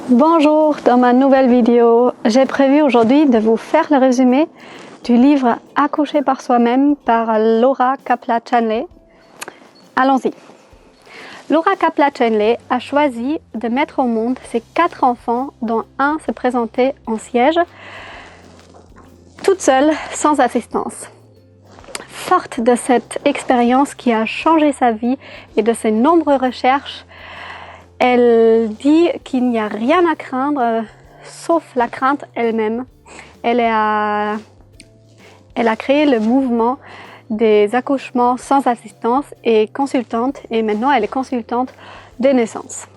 Bonjour, dans ma nouvelle vidéo, j'ai prévu aujourd'hui de vous faire le résumé du livre Accoucher par soi-même par Laura Kaplan-Chanley. Allons-y. Laura Kaplan-Chanley a choisi de mettre au monde ses 4 enfants, dont un se présentait en siège, toute seule, sans assistance. Forte de cette expérience qui a changé sa vie et de ses nombreuses recherches, elle dit qu'il n'y a rien à craindre sauf la crainte elle-même. Elle a créé le mouvement des accouchements sans assistance et consultante, et maintenant elle est consultante des naissances.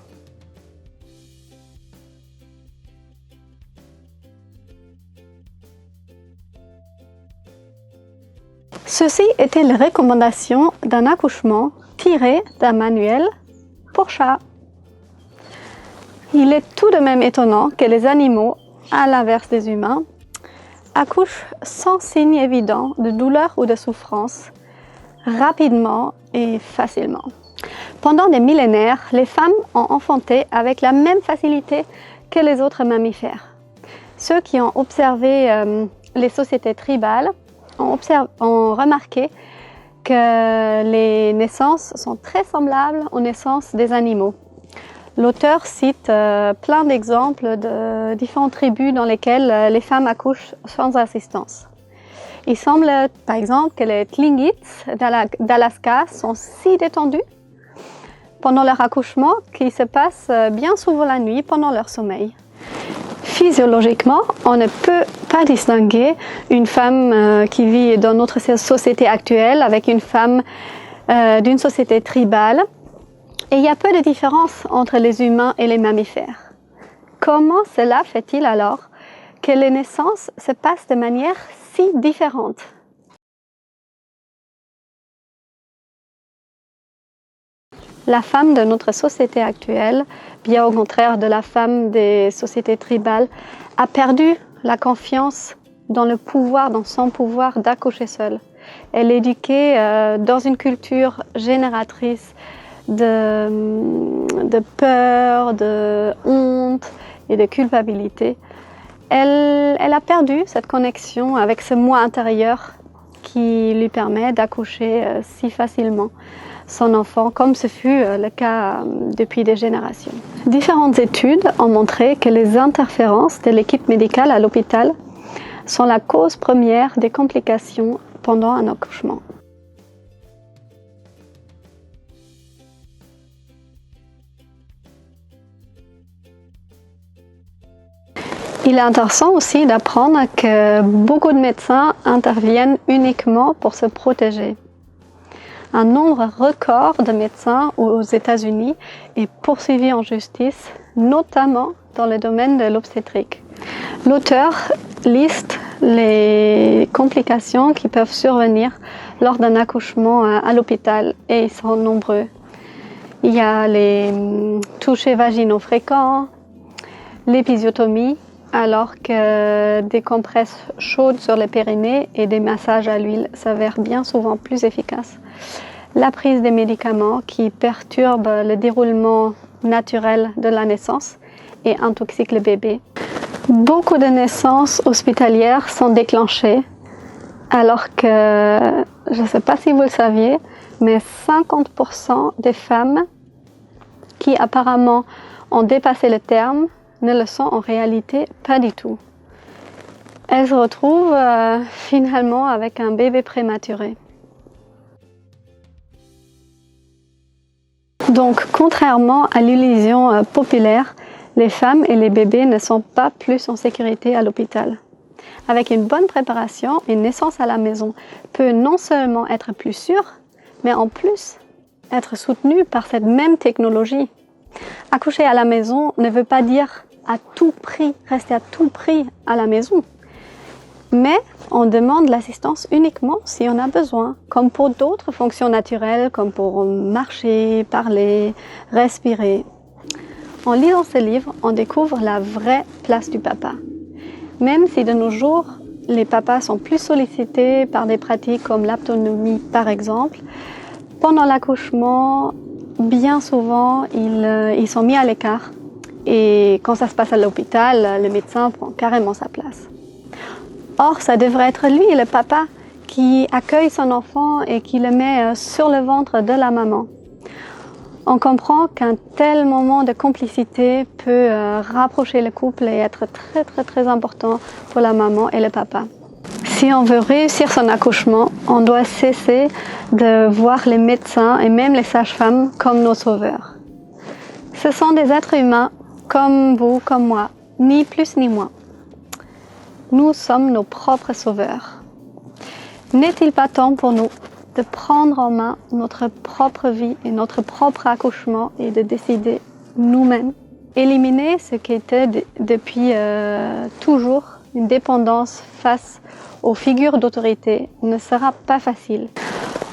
Ceci était les recommandations d'un accouchement tiré d'un manuel pour chat. Il est tout de même étonnant que les animaux, à l'inverse des humains, accouchent sans signe évident de douleur ou de souffrance, rapidement et facilement. Pendant des millénaires, les femmes ont enfanté avec la même facilité que les autres mammifères. Ceux qui ont observé les sociétés tribales ont remarqué que les naissances sont très semblables aux naissances des animaux. L'auteur cite plein d'exemples de différentes tribus dans lesquelles les femmes accouchent sans assistance. Il semble par exemple que les Tlingits d'Alaska sont si détendus pendant leur accouchement qu'ils se passent bien souvent la nuit pendant leur sommeil. Physiologiquement, on ne peut pas distinguer une femme qui vit dans notre société actuelle avec une femme d'une société tribale. Et il y a peu de différence entre les humains et les mammifères. Comment cela fait-il alors que les naissances se passent de manière si différente? La femme de notre société actuelle, bien au contraire de la femme des sociétés tribales, a perdu la confiance dans le pouvoir, dans son pouvoir d'accoucher seule. Elle est éduquée dans une culture génératrice de peur, de honte et de culpabilité. Elle a perdu cette connexion avec ce moi intérieur qui lui permet d'accoucher si facilement son enfant, comme ce fut le cas depuis des générations. Différentes études ont montré que les interférences de l'équipe médicale à l'hôpital sont la cause première des complications pendant un accouchement. Il est intéressant aussi d'apprendre que beaucoup de médecins interviennent uniquement pour se protéger. Un nombre record de médecins aux États-Unis est poursuivi en justice, notamment dans le domaine de l'obstétrique. L'auteur liste les complications qui peuvent survenir lors d'un accouchement à l'hôpital, et ils sont nombreux. Il y a les touchés vaginaux fréquents, l'épisiotomie, alors que des compresses chaudes sur le périnée et des massages à l'huile s'avèrent bien souvent plus efficaces. La prise des médicaments qui perturbent le déroulement naturel de la naissance et intoxiquent le bébé. Beaucoup de naissances hospitalières sont déclenchées, alors que, je ne sais pas si vous le saviez, mais 50% des femmes qui apparemment ont dépassé le terme ne le sont en réalité pas du tout. Elles se retrouvent finalement avec un bébé prématuré. Donc, contrairement à l'illusion populaire, les femmes et les bébés ne sont pas plus en sécurité à l'hôpital. Avec une bonne préparation, une naissance à la maison peut non seulement être plus sûre, mais en plus être soutenue par cette même technologie. Accoucher à la maison ne veut pas dire à tout prix, rester à tout prix à la maison. Mais on demande l'assistance uniquement si on a besoin, comme pour d'autres fonctions naturelles, comme pour marcher, parler, respirer. En lisant ce livre, on découvre la vraie place du papa. Même si de nos jours, les papas sont plus sollicités par des pratiques comme l'autonomie par exemple, pendant l'accouchement, bien souvent, ils sont mis à l'écart Et quand ça se passe à l'hôpital, le médecin prend carrément sa place. Or, ça devrait être lui, le papa, qui accueille son enfant et qui le met sur le ventre de la maman. On comprend qu'un tel moment de complicité peut rapprocher le couple et être très important pour la maman et le papa. Si on veut réussir son accouchement, on doit cesser de voir les médecins et même les sages-femmes comme nos sauveurs. Ce sont des êtres humains comme vous, comme moi, ni plus ni moins. Nous sommes nos propres sauveurs. N'est-il pas temps pour nous de prendre en main notre propre vie et notre propre accouchement et de décider nous-mêmes? Éliminer ce qui était depuis toujours une dépendance face aux figures d'autorité ne sera pas facile.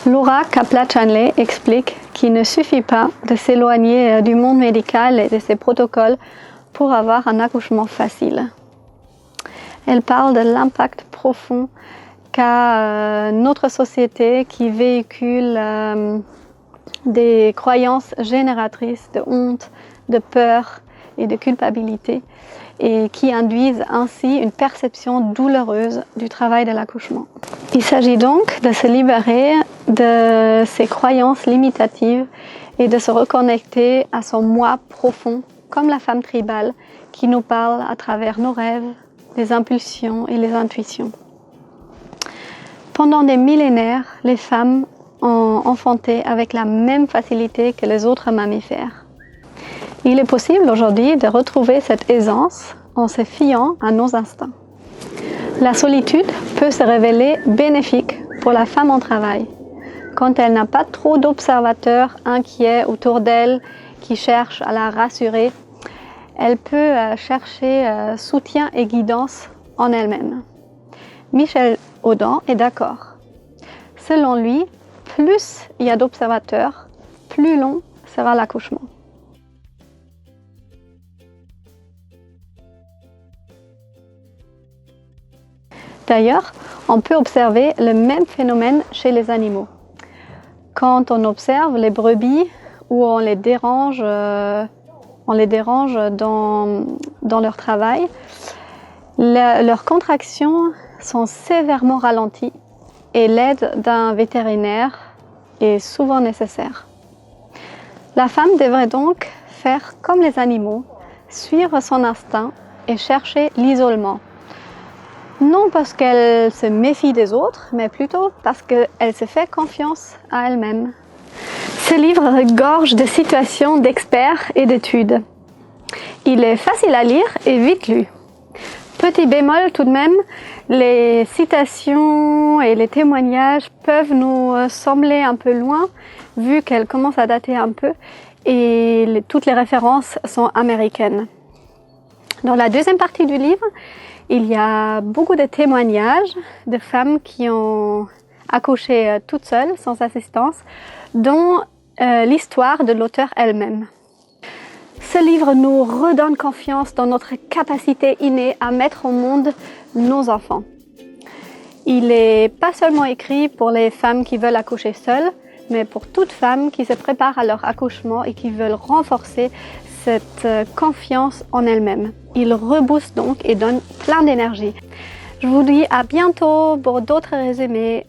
Laura Kapla-Chanley explique qu'il ne suffit pas de s'éloigner du monde médical et de ses protocoles pour avoir un accouchement facile. Elle parle de l'impact profond qu'a notre société qui véhicule des croyances génératrices de honte, de peur et de culpabilité et qui induisent ainsi une perception douloureuse du travail de l'accouchement. Il s'agit donc de se libérer de ces croyances limitatives et de se reconnecter à son moi profond, comme la femme tribale qui nous parle à travers nos rêves, les impulsions et les intuitions. Pendant des millénaires, les femmes ont enfanté avec la même facilité que les autres mammifères. Il est possible aujourd'hui de retrouver cette aisance en se fiant à nos instincts. La solitude peut se révéler bénéfique pour la femme en travail, quand elle n'a pas trop d'observateurs inquiets autour d'elle qui cherchent à la rassurer. Elle peut chercher soutien et guidance en elle-même. Michel Audin est d'accord. Selon lui, plus il y a d'observateurs, plus long sera l'accouchement. D'ailleurs, on peut observer le même phénomène chez les animaux. Quand on observe les brebis ou on les dérange dans leur travail, leurs contractions sont sévèrement ralenties et l'aide d'un vétérinaire est souvent nécessaire. La femme devrait donc faire comme les animaux, suivre son instinct et chercher l'isolement. Non parce qu'elle se méfie des autres, mais plutôt parce qu'elle se fait confiance à elle-même. Ce livre regorge de citations d'experts et d'études. Il est facile à lire et vite lu. Petit bémol tout de même, les citations et les témoignages peuvent nous sembler un peu loin, vu qu'elles commencent à dater un peu, et toutes les références sont américaines. Dans la deuxième partie du livre, il y a beaucoup de témoignages de femmes qui ont accouché toutes seules, sans assistance, dont l'histoire de l'auteure elle-même. Ce livre nous redonne confiance dans notre capacité innée à mettre au monde nos enfants. Il n'est pas seulement écrit pour les femmes qui veulent accoucher seules, mais pour toute femme qui se prépare à leur accouchement et qui veulent renforcer cette confiance en elle-même. Il rebooste donc et donne plein d'énergie. Je vous dis à bientôt pour d'autres résumés.